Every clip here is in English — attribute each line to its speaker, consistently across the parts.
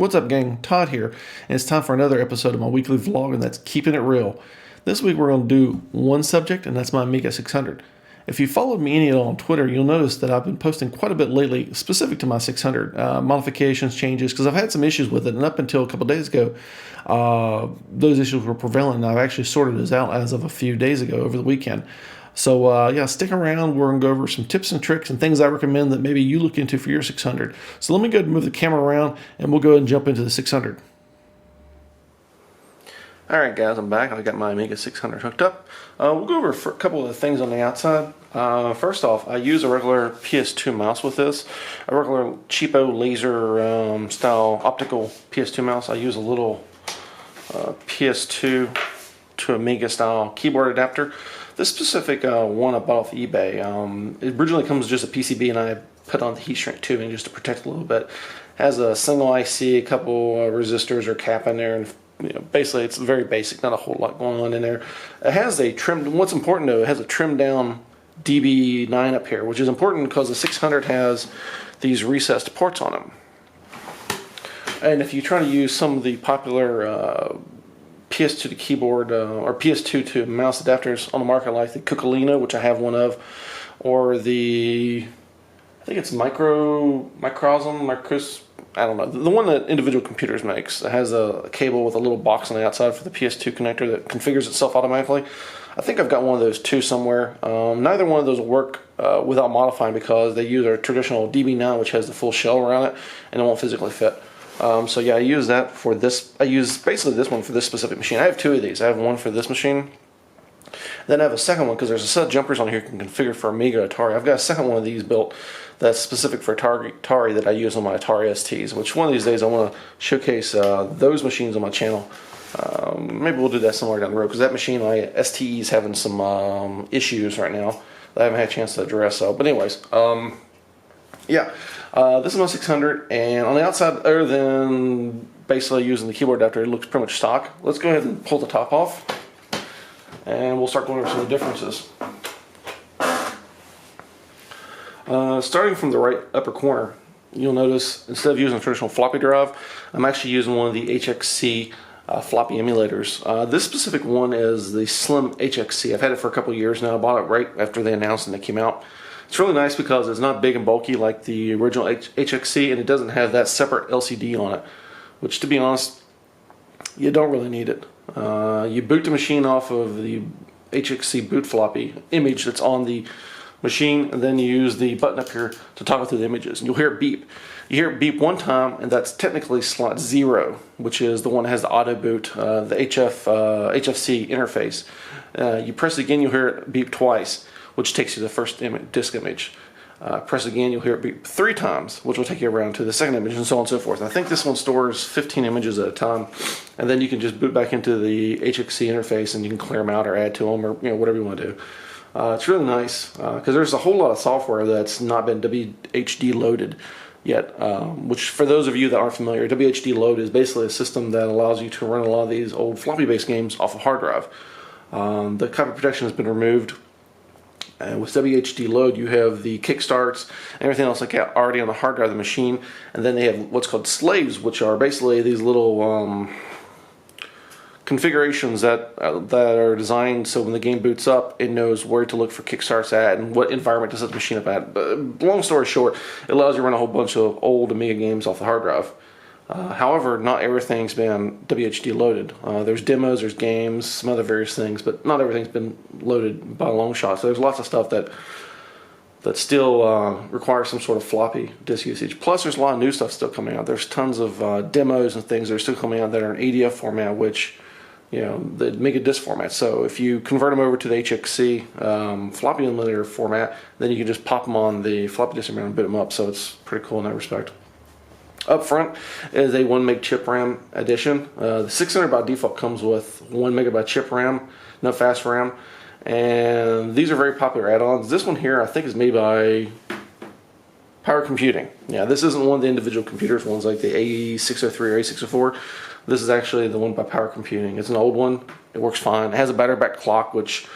Speaker 1: What's up, gang? Todd here, and it's time for another episode of my weekly vlog, and that's Keeping It Real. This week we're going to do one subject, and that's my Amiga 600. If you followed me any at all on Twitter, you'll notice that I've been posting quite a bit lately specific to my 600. Modifications, changes, because I've had some issues with it, and up until a couple days ago, those issues were prevalent, and I've actually sorted those out as of a few days ago over the weekend. So yeah, stick around. We're going to go over some tips and tricks and things I recommend that maybe you look into for your 600. So let me go ahead and move the camera around, and we'll go ahead and jump into the 600. Alright guys, I'm back. I got my Amiga 600 hooked up. We'll go over a couple of the things on the outside. First off, I use a regular PS2 mouse with this. A regular cheapo laser style optical PS2 mouse. I use a little PS2 to Amiga style keyboard adapter. This specific one I bought off eBay. It originally comes with just a PCB, and I put on the heat shrink tubing just to protect it a little bit. Has a single IC, a couple resistors or cap in there, and basically it's very basic, not a whole lot going on in there. It has a trimmed, what's important though, it has a trimmed down DB9 up here, which is important because the 600 has these recessed ports on them. And if you try to use some of the popular PS2 to keyboard or PS2 to mouse adapters on the market, like the Cuccolino, which I have one of, or the, I think it's Micros, I don't know, the one that individual computers makes. It has a cable with a little box on the outside for the PS2 connector that configures itself automatically. I think I've got one of those too somewhere. Neither one of those will work without modifying, because they use a traditional DB9, which has the full shell around it, and it won't physically fit. So yeah, I use that for this. I use basically this one for this specific machine. I have two of these. I have one for this machine. Then I have a second one, because there's a set of jumpers on here you can configure for Amiga, Atari. I've got a second one of these built that's specific for Atari that I use on my Atari STs, which one of these days I want to showcase those machines on my channel. Maybe we'll do that somewhere down the road, because that machine, my STE, is having some issues right now that I haven't had a chance to address. So, but anyways, yeah. This is my 600, and on the outside, other than basically using the keyboard adapter, it looks pretty much stock. Let's go ahead and pull the top off, and we'll start going over some of the differences. Starting from the right upper corner, you'll notice instead of using a traditional floppy drive, I'm actually using one of the HXC floppy emulators. This specific one is the Slim HXC. I've had it for a couple of years now. I bought it right after they announced and it came out. It's really nice because it's not big and bulky like the original HXC, and it doesn't have that separate LCD on it, which, to be honest, you don't really need it. You boot the machine off of the HXC boot floppy image that's on the machine, and then you use the button up here to toggle through the images, and you'll hear it beep. You hear it beep one time, and that's technically slot 0, which is the one that has the auto boot, the HFC interface. You press it again, you'll hear it beep twice, which takes you to the first disk image. Press again, you'll hear it beep 3 times, which will take you around to the second image, and so on and so forth. I think this one stores 15 images at a time, and then you can just boot back into the HXC interface, and you can clear them out or add to them, or whatever you want to do. It's really nice because there's a whole lot of software that's not been WHD loaded yet, which, for those of you that aren't familiar, WHD load is basically a system that allows you to run a lot of these old floppy-based games off a hard drive. The copy protection has been removed. With WHD load, you have the kickstarts and everything else like that already on the hard drive of the machine, and then they have what's called slaves, which are basically these little configurations that are designed so when the game boots up, it knows where to look for kickstarts at and what environment to set the machine up at. But long story short, it allows you to run a whole bunch of old Amiga games off the hard drive. However, not everything's been WHD loaded. There's demos, there's games, some other various things, but not everything's been loaded by a long shot. So there's lots of stuff that still requires some sort of floppy disk usage. Plus, there's a lot of new stuff still coming out. There's tons of demos and things that are still coming out that are in ADF format, which, they make a disk format. So if you convert them over to the HXC floppy emulator format, then you can just pop them on the floppy disk and boot them up. So it's pretty cool in that respect. Up front is a 1 meg chip RAM edition. The 600 by default comes with 1 megabyte chip RAM, no fast RAM, and these are very popular add-ons. This one here I think is made by Power Computing. Yeah, this isn't one of the individual computers ones like the A603 or A604. This is actually the one by Power Computing. It's an old one. It works fine. It has a battery back clock, which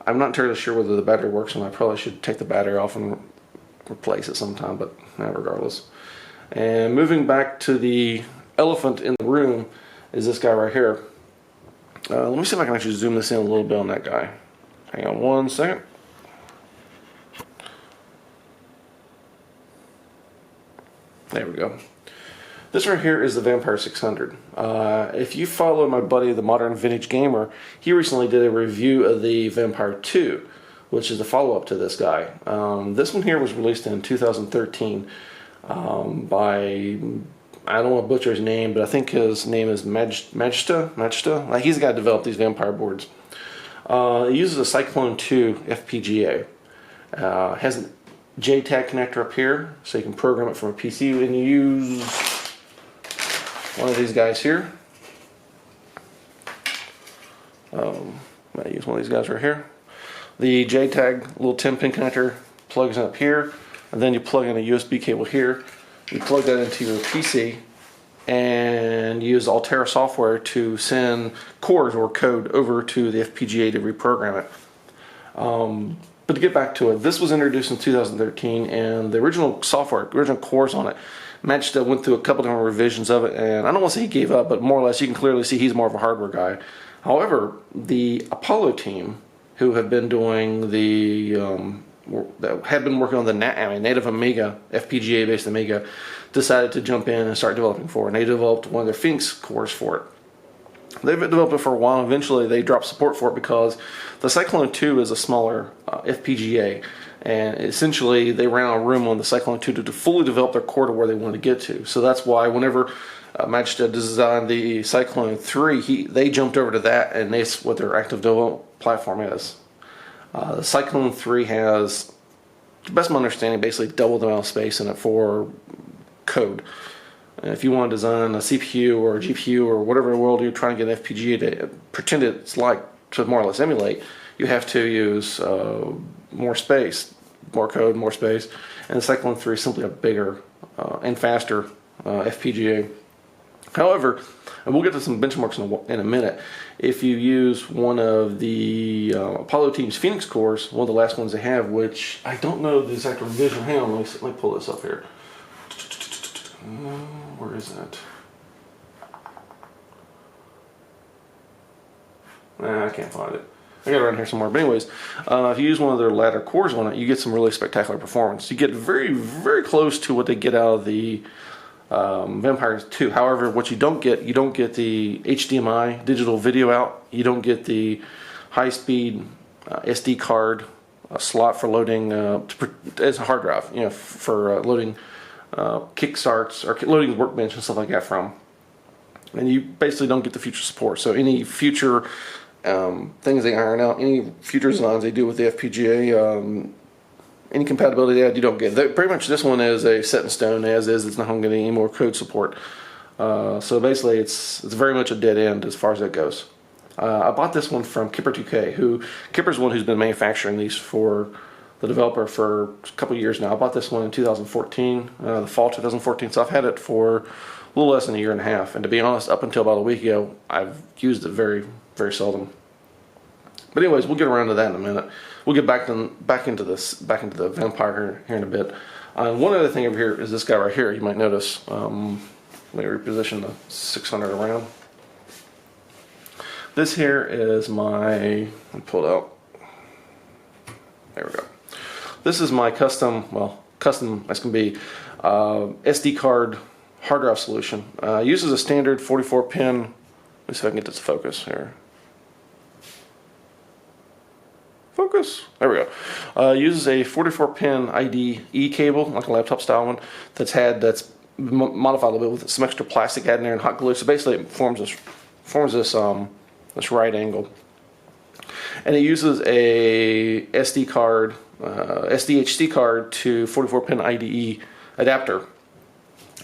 Speaker 1: I'm not entirely sure whether the battery works, and I probably should take the battery off and replace it sometime, but regardless. And moving back to the elephant in the room is this guy right here. Let me see if I can actually zoom this in a little bit on that guy. Hang on one second. There we go. This right here is the Vampire 600. If you follow my buddy, the Modern Vintage Gamer, he recently did a review of the Vampire 2, which is the follow-up to this guy. This one here was released in 2013 by, I don't want to butcher his name, but I think his name is Magista. Like, he's the guy who developed these Vampire boards. It uses a Cyclone 2 FPGA. Has an JTAG connector up here, so you can program it from a PC, and you use one of these guys here. I use one of these guys right here. The JTAG little 10-pin connector plugs in up here, and then you plug in a USB cable here. You plug that into your PC and use Altera software to send cores or code over to the FPGA to reprogram it. But to get back to it, this was introduced in 2013, and the original software, original cores on it, Magista went through a couple different revisions of it, and I don't want to say he gave up, but more or less you can clearly see he's more of a hardware guy. However, the Apollo team, who have been doing the that had been working on the native Amiga, FPGA-based Amiga, decided to jump in and start developing for it. And they developed one of their Phoenix cores for it. They've developed it for a while. Eventually, they dropped support for it because the Cyclone 2 is a smaller FPGA, and essentially they ran out of room on the Cyclone 2 to fully develop their core to where they wanted to get to. So that's why whenever Magista designed the Cyclone 3, they jumped over to that, and that's what their active development platform is. The Cyclone 3 has, to the best of my understanding, basically double the amount of space in it for code. And if you want to design a CPU or a GPU or whatever in the world you're trying to get an FPGA to pretend it's like to more or less emulate, you have to use more space, more code, more space. And the Cyclone 3 is simply a bigger and faster FPGA. However, and we'll get to some benchmarks in a minute, if you use one of the Apollo team's Phoenix cores, one of the last ones they have, which I don't know the exact revision. Hang on, let me pull this up here. Where is that? I can't find it. I got it around here somewhere. But anyways, if you use one of their latter cores on it, you get some really spectacular performance. You get very, very close to what they get out of the Vampire 2. However, what you don't get the HDMI digital video out. You don't get the high-speed SD card slot for loading as a hard drive. You know, for loading kickstarts or loading Workbench and stuff like that from. And you basically don't get the future support. So any future things they iron out, any future designs they do with the FPGA, any compatibility they add, you don't get. Pretty much this one is a set in stone as is. It's not going to get any more code support. So basically it's very much a dead end as far as that goes. I bought this one from Kipper2K, Kipper's one who's been manufacturing these for the developer for a couple of years now. I bought this one in 2014, the fall 2014, so I've had it for a little less than a year and a half. And to be honest, up until about a week ago, I've used it very, very seldom. But anyways, we'll get around to that in a minute. We'll get back into the Vampire here in a bit. One other thing over here is this guy right here. You might notice. Let me reposition the 600 around. This here is my. Let me pull it out. There we go. This is my custom as can be, SD card hard drive solution. Uses a standard 44-pin. Let me see if I can get this to focus here. Focus. There we go. Uses a 44-pin IDE cable, like a laptop style one, that's modified a little bit with some extra plastic added in there and hot glue. So basically, it forms this right angle. And it uses a SD card, SDHC card to 44-pin IDE adapter.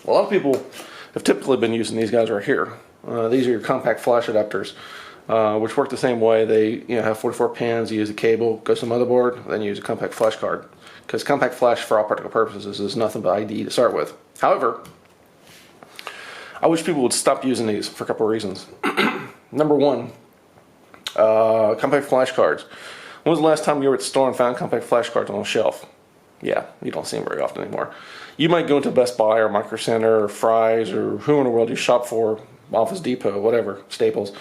Speaker 1: A lot of people have typically been using these guys right here. These are your compact flash adapters, which work the same way. They have 44 pins. You use a cable, goes to the motherboard, then you use a compact flash card. Because compact flash, for all practical purposes, is nothing but IDE to start with. However, I wish people would stop using these for a couple of reasons. Number one, compact flash cards. When was the last time you were at the store and found compact flash cards on a shelf? Yeah, you don't see them very often anymore. You might go into Best Buy or Micro Center or Fry's or who in the world you shop for, Office Depot, whatever, Staples,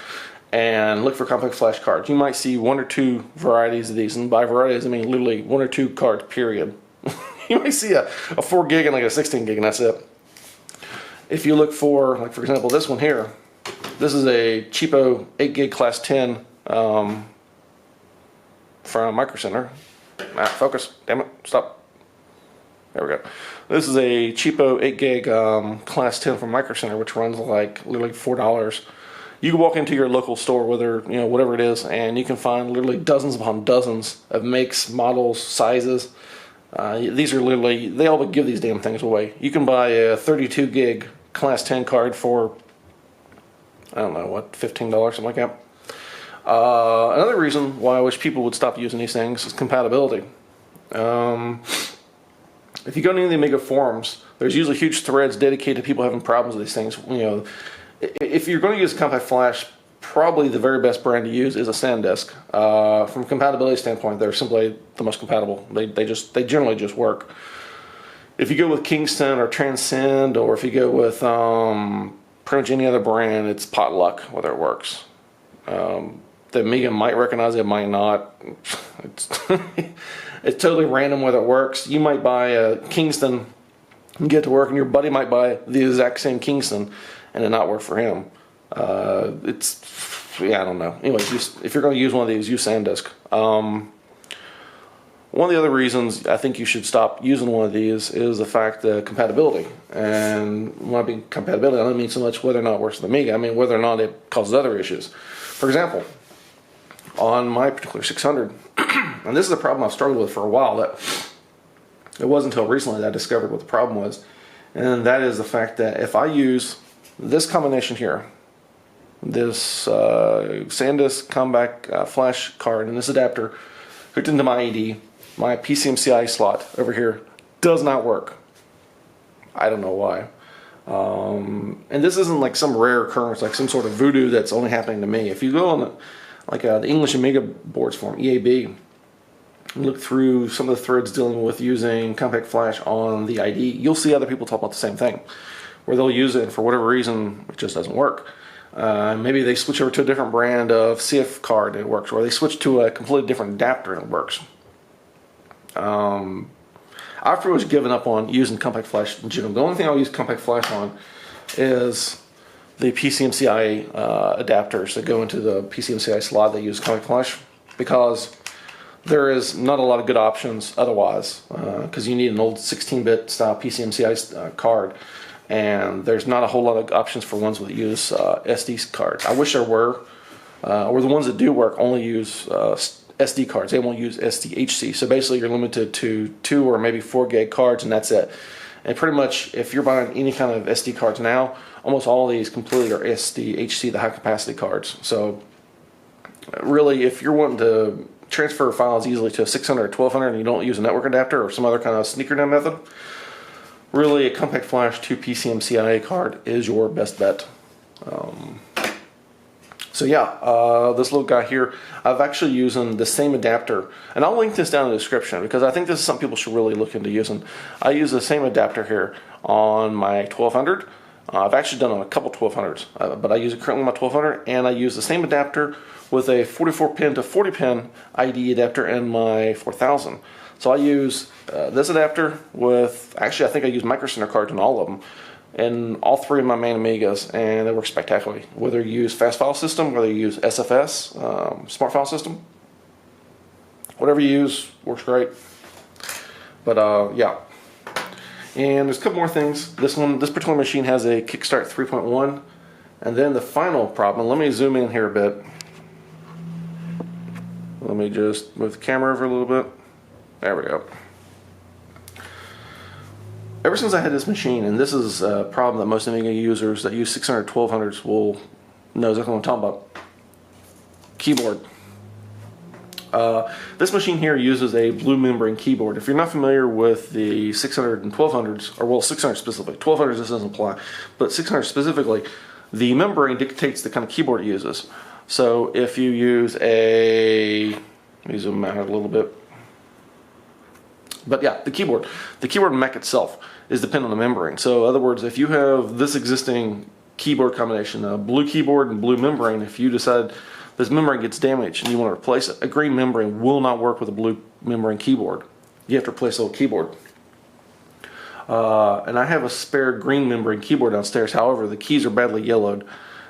Speaker 1: and look for compact flash cards. You might see one or two varieties of these, and by varieties I mean literally one or two cards, period. You might see a 4 gig and like a 16 gig, and that's it. If you look for, like for example, this one here, this is a cheapo 8 gig class 10 from Micro Center. Focus, damn it, stop. There we go. This is a cheapo 8 gig class 10 from Micro Center, which runs like literally $4. You can walk into your local store, whether whatever it is, and you can find literally dozens upon dozens of makes, models, sizes. These are literally, they all but give these damn things away. You can buy a 32 gig class 10 card for, I don't know what, $15, something like that. Another reason why I wish people would stop using these things is compatibility. If you go into the Amiga forums, there's usually huge threads dedicated to people having problems with these things. If you're going to use compact flash, probably the very best brand to use is a SanDisk. From a compatibility standpoint, they're simply the most compatible. They generally just work. If you go with Kingston or Transcend, or if you go with pretty much any other brand, it's potluck whether it works. The Amiga might recognize it, might not. It's totally random whether it works. You might buy a Kingston and get to work, and your buddy might buy the exact same Kingston and it not work for him. I don't know. Anyways, if you're going to use one of these, use SanDisk. One of the other reasons I think you should stop using one of these is the fact that compatibility. And when I mean compatibility, I don't mean so much whether or not it works with Amiga. I mean whether or not it causes other issues. For example, on my particular 600, and this is a problem I've struggled with for a while, that it wasn't until recently that I discovered what the problem was, and that is the fact that if I use this combination here, this SanDisk compact flash card and this adapter hooked into my AD, my PCMCI slot over here does not work. I don't know why. And this isn't like some rare occurrence, like some sort of voodoo that's only happening to me. If you go on the English Amiga boards forum, EAB, and look through some of the threads dealing with using compact flash on the ID, you'll see other people talk about the same thing, where they'll use it and for whatever reason it just doesn't work. Maybe they switch over to a different brand of CF card and it works, or they switch to a completely different adapter and it works. I've pretty much given up on using compact flash in general. The only thing I'll use compact flash on is the PCMCI adapters that go into the PCMCI slot that use compact flash, because there is not a lot of good options otherwise, because you need an old 16-bit style PCMCI card, and there's not a whole lot of options for ones that use SD cards. I wish there were, or the ones that do work only use SD cards. They won't use SDHC. So basically you're limited to 2 or maybe 4 gig cards, and that's it. And pretty much if you're buying any kind of SD cards now, almost all of these completely are SDHC, the high capacity cards. So really, if you're wanting to transfer files easily to a 600 or 1200 and you don't use a network adapter or some other kind of sneaker down method, really a compact flash to PCMCIA card is your best bet. So yeah, this little guy here, I've actually using the same adapter, and I'll link this down in the description because I think this is something people should really look into using. I use the same adapter here on my 1200. I've actually done on a couple 1200s, but I use it currently on my 1200, and I use the same adapter with a 44 pin to 40 pin ID adapter in my 4000. So I use this adapter with, actually I think I use Micro Center cards in all of them, in all 3 of my main Amigas, and they work spectacularly. Whether you use fast file system, whether you use SFS, smart file system, whatever you use works great. But yeah, and there's a couple more things. This particular machine has a Kickstart 3.1, and then the final problem. Let me zoom in here a bit. Let me just move the camera over a little bit. There we go. Ever since I had this machine, and this is a problem that most Amiga users that use 600 1200s will know exactly what I'm talking about. Keyboard. This machine here uses a blue membrane keyboard. If you're not familiar with the 600 and 1200s, or well 600 specifically, 1200s this doesn't apply, but 600 specifically, the membrane dictates the kind of keyboard it uses. So if you use a, let me zoom out a little bit. But yeah, the keyboard mech itself is dependent on the membrane. So in other words, if you have this existing keyboard combination, a blue keyboard and blue membrane, if you decide this membrane gets damaged and you want to replace it, a green membrane will not work with a blue membrane keyboard. You have to replace the whole keyboard. And I have a spare green membrane keyboard downstairs. However, the keys are badly yellowed.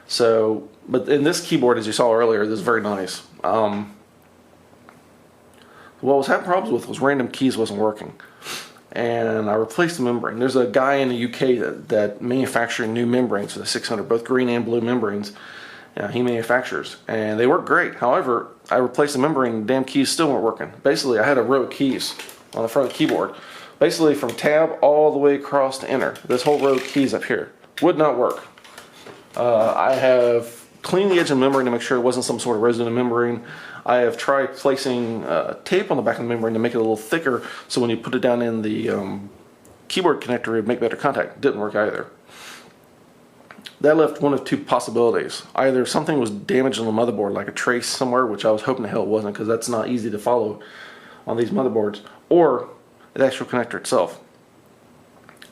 Speaker 1: So, but in this keyboard, as you saw earlier, this is very nice. What I was having problems with was random keys wasn't working. And I replaced the membrane. There's a guy in the UK that manufactures new membranes for the 600, both green and blue membranes. He manufactures, and they work great. However, I replaced the membrane, and the damn keys still weren't working. Basically, I had a row of keys on the front of the keyboard. Basically, from tab all the way across to enter. This whole row of keys up here would not work. I have cleaned the edge of the membrane to make sure it wasn't some sort of resident membrane. I have tried placing tape on the back of the membrane to make it a little thicker, so when you put it down in the keyboard connector, it would make better contact. Didn't work either. That left one of two possibilities. Either something was damaged on the motherboard, like a trace somewhere, which I was hoping the hell it wasn't, because that's not easy to follow on these motherboards, or the actual connector itself.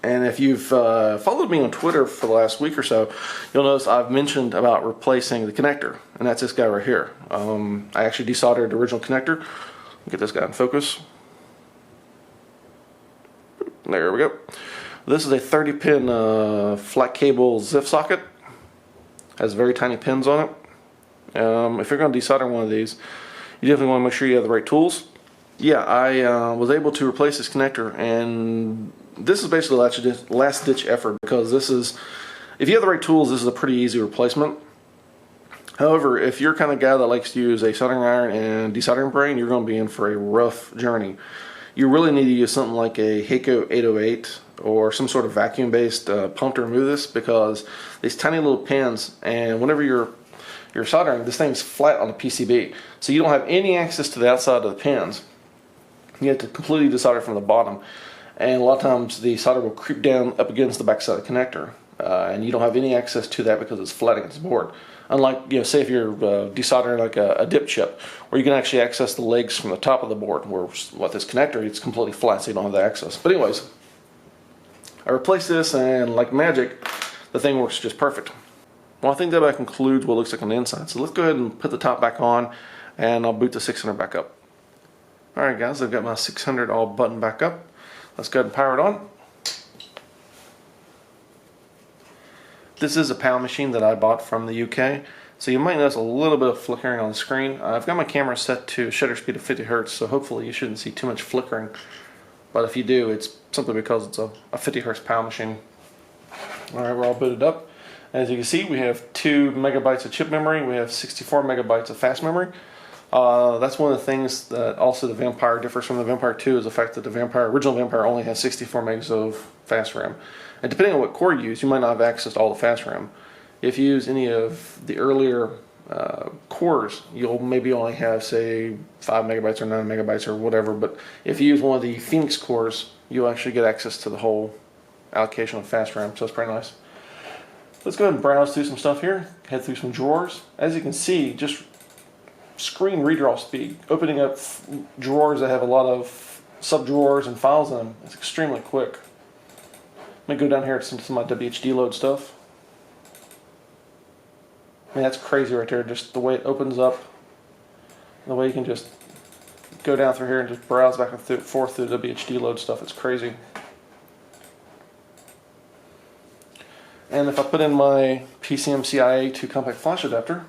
Speaker 1: And if you've followed me on Twitter for the last week or so, you'll notice I've mentioned about replacing the connector, and that's this guy right here. I actually desoldered the original connector. Get this guy in focus. There we go. This is a 30-pin flat cable ZIF socket. Has very tiny pins on it. If you're going to desolder one of these, you definitely want to make sure you have the right tools. Yeah, I was able to replace this connector, and this is basically a last-ditch effort, because this is, if you have the right tools, this is a pretty easy replacement. However, if you're kind of guy that likes to use a soldering iron and desoldering brain, you're going to be in for a rough journey. You really need to use something like a Heiko 808 or some sort of vacuum-based pump to remove this, because these tiny little pins, and whenever you're soldering, this thing's flat on the PCB, so you don't have any access to the outside of the pins. You have to completely desolder from the bottom, and a lot of times the solder will creep down up against the backside of the connector, and you don't have any access to that because it's flat against the board. Unlike, you know, say if you're desoldering like a dip chip, where you can actually access the legs from the top of the board, where with this connector it's completely flat, so you don't have the access. But anyways, I replaced this, and like magic, the thing works just perfect. Well, I think that about concludes what it looks like on the inside. So let's go ahead and put the top back on, and I'll boot the 600 back up. Alright guys, I've got my 600 all buttoned back up. Let's go ahead and power it on. This is a PAL machine that I bought from the UK, so you might notice a little bit of flickering on the screen. I've got my camera set to shutter speed of 50 Hz, so hopefully you shouldn't see too much flickering. But if you do, it's simply because it's a 50 Hz PAL machine. Alright, we're all booted up. As you can see, we have 2 megabytes of chip memory, we have 64 megabytes of fast memory. That's one of the things that also the Vampire differs from the Vampire 2, is the fact that the original Vampire only has 64 megs of fast RAM. And depending on what core you use, you might not have access to all the fast RAM. If you use any of the earlier cores, you'll maybe only have, say, 5 megabytes or 9 megabytes or whatever. But if you use one of the Phoenix cores, you'll actually get access to the whole allocation of fast RAM, so it's pretty nice. Let's go ahead and browse through some stuff here, head through some drawers. As you can see, just screen redraw speed, opening up drawers that have a lot of sub-drawers and files in them, it's extremely quick. Let me go down here to some of my WHD load stuff. I mean, that's crazy right there, just the way it opens up, the way you can just go down through here and just browse back and forth through the WHD load stuff, it's crazy. And if I put in my PCMCIA to compact flash adapter,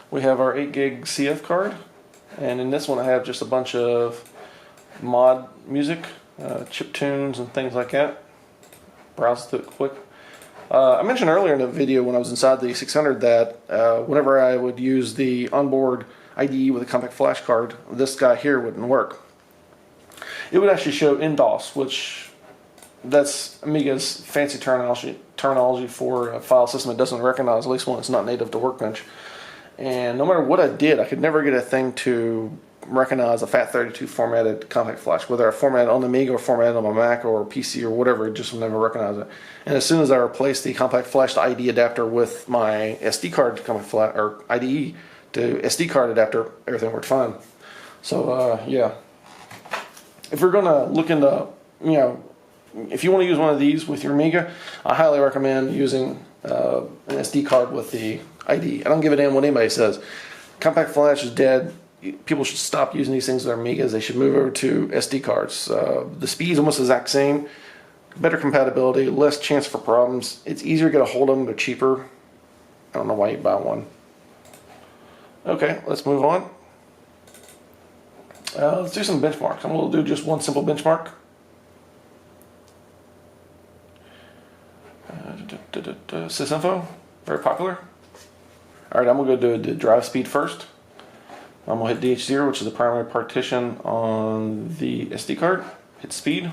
Speaker 1: we have our 8 gig CF card, and in this one I have just a bunch of mod music, chip tunes and things like that. Browse through it quick. I mentioned earlier in the video when I was inside the 600 that whenever I would use the onboard IDE with a compact flash card, this guy here wouldn't work. It would actually show NDOS, which that's Amiga's fancy terminology for a file system it doesn't recognize, at least when it's not native to Workbench. And no matter what I did, I could never get a thing to recognize a FAT32 formatted compact flash, whether I formatted on the Amiga or formatted on my Mac or PC or whatever, it just will never recognize it. And as soon as I replaced the compact flash to IDE adapter with my SD card compact flash or IDE to SD card adapter, everything worked fine. So yeah, if you're gonna look into, if you want to use one of these with your Amiga, I highly recommend using an SD card with the ID. I don't give a damn what anybody says. Compact flash is dead. People should stop using these things with their Amigas. They should move over to SD cards. The speed's almost the exact same. Better compatibility, less chance for problems. It's easier to get a hold of them. They're cheaper. I don't know why you buy one. Okay, let's move on. Let's do some benchmarks. I'm going to do just one simple benchmark. Sysinfo, very popular. Alright, I'm going to go do the drive speed first. I'm going to hit DH0, which is the primary partition on the SD card. Hit speed.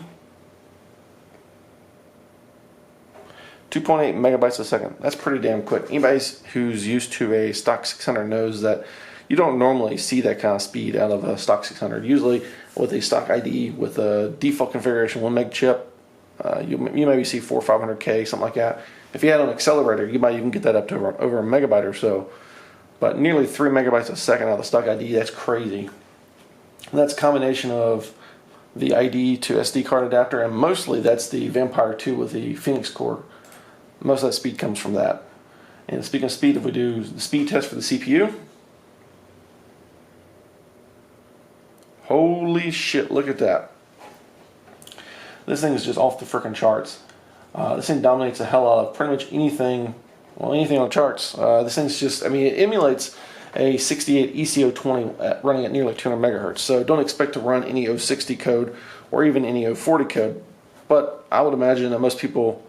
Speaker 1: 2.8 megabytes a second. That's pretty damn quick. Anybody who's used to a stock 600 knows that you don't normally see that kind of speed out of a stock 600. Usually with a stock ID with a default configuration 1 meg chip, you maybe see 400 or 500K, something like that. If you had an accelerator, you might even get that up to over a megabyte or so. But nearly 3 megabytes a second out of the stock ID, that's crazy. And that's a combination of the ID to SD card adapter, and mostly that's the Vampire 2 with the Phoenix core. Most of that speed comes from that. And speaking of speed, if we do the speed test for the CPU, holy shit, look at that. This thing is just off the frickin' charts. This thing dominates the hell out of pretty much anything, well, anything on the charts. This thing's just, I mean, it emulates a 68 ECO20 running at nearly 200 megahertz. So don't expect to run any 060 code or even any 040 code. But I would imagine that most people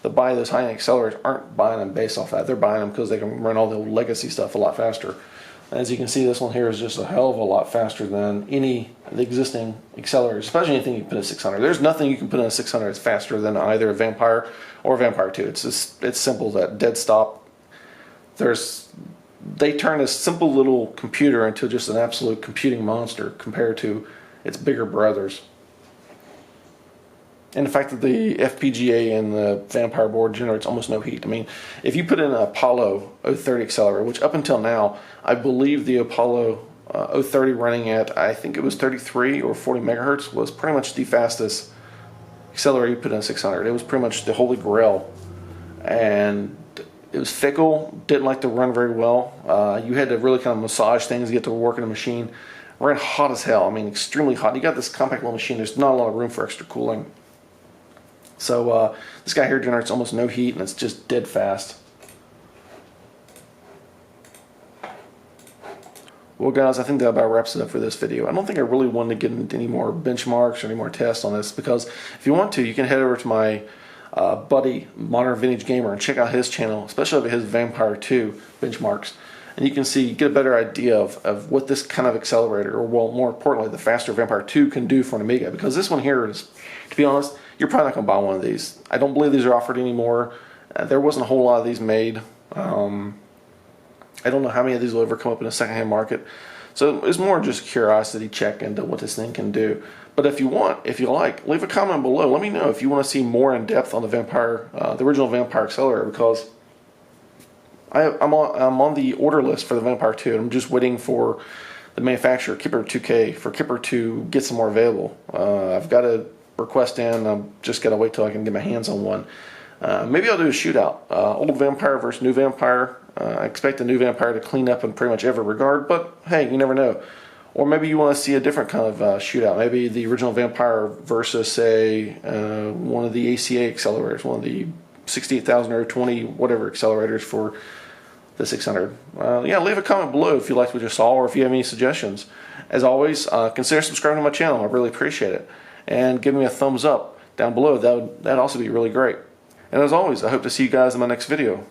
Speaker 1: that buy those high-end accelerators aren't buying them based off that. They're buying them because they can run all the old legacy stuff a lot faster. As you can see, this one here is just a hell of a lot faster than any of the existing accelerators, especially anything you put in a 600. There's nothing you can put in a 600 that's faster than either a Vampire or a Vampire 2. It's simple, that dead stop. They turn this simple little computer into just an absolute computing monster compared to its bigger brothers. And the fact that the FPGA and the Vampire board generates almost no heat. I mean, if you put in an Apollo 030 accelerator, which up until now, I believe the Apollo 030 running at, I think it was 33 or 40 megahertz, was pretty much the fastest accelerator you put in a 600. It was pretty much the holy grail. And it was fickle, didn't like to run very well. You had to really kind of massage things to get to work in a machine. Ran hot as hell, I mean, extremely hot. You got this compact little machine, there's not a lot of room for extra cooling. So this guy here generates almost no heat, and it's just dead fast. Well guys, I think that about wraps it up for this video. I don't think I really wanted to get into any more benchmarks or any more tests on this, because if you want to, you can head over to my buddy, Modern Vintage Gamer, and check out his channel, especially his Vampire 2 benchmarks. And you can get a better idea of what this kind of accelerator, or well, more importantly, the faster Vampire 2 can do for an Amiga. Because this one here is, to be honest, you're probably not going to buy one of these. I don't believe these are offered anymore. There wasn't a whole lot of these made. I don't know how many of these will ever come up in a secondhand market. So it's more just curiosity check into what this thing can do. But if you want, if you like, leave a comment below. Let me know if you want to see more in depth on the Vampire, the original Vampire accelerator, because I'm on the order list for the Vampire 2. I'm just waiting for the manufacturer, Kipper 2K, for Kipper to get some more available. I've got a request in. I've just got to wait till I can get my hands on one. Maybe I'll do a shootout. Old Vampire versus new Vampire. I expect the new Vampire to clean up in pretty much every regard, but hey, you never know. Or maybe you want to see a different kind of shootout. Maybe the original Vampire versus, say, one of the ACA accelerators, one of the 68,000 or 20 whatever accelerators for the 600. Yeah, leave a comment below if you liked what you saw, or if you have any suggestions. As always, consider subscribing to my channel. I really appreciate it. And give me a thumbs up down below. That'd also be really great. And as always, I hope to see you guys in my next video.